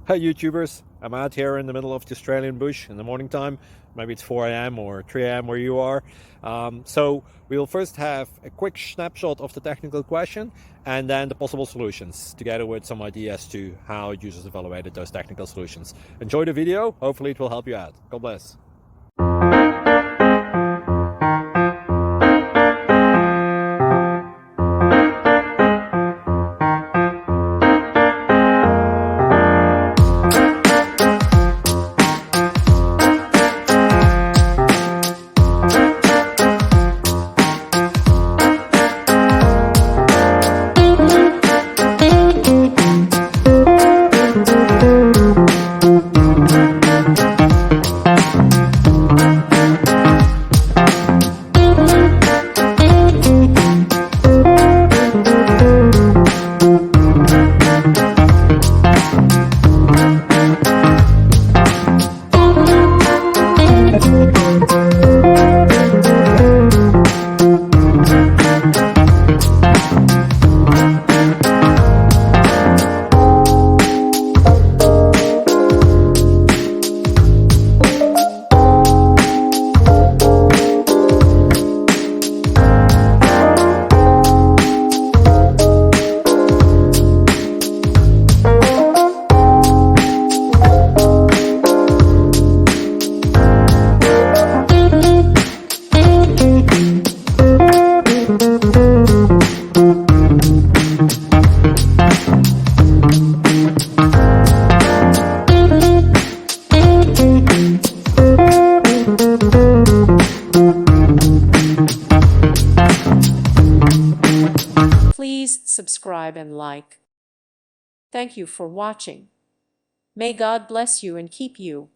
Hi YouTubers, I'm out here in the middle of the Australian bush in the morning time. Maybe it's 4 a.m. or 3 a.m. where you are. So we'll first have a quick snapshot of the technical question and then the possible solutions, together with some ideas to how users evaluated those technical solutions. Enjoy the video, hopefully it will help you out. God bless. Please subscribe and like. Thank you for watching. May God bless you and keep you.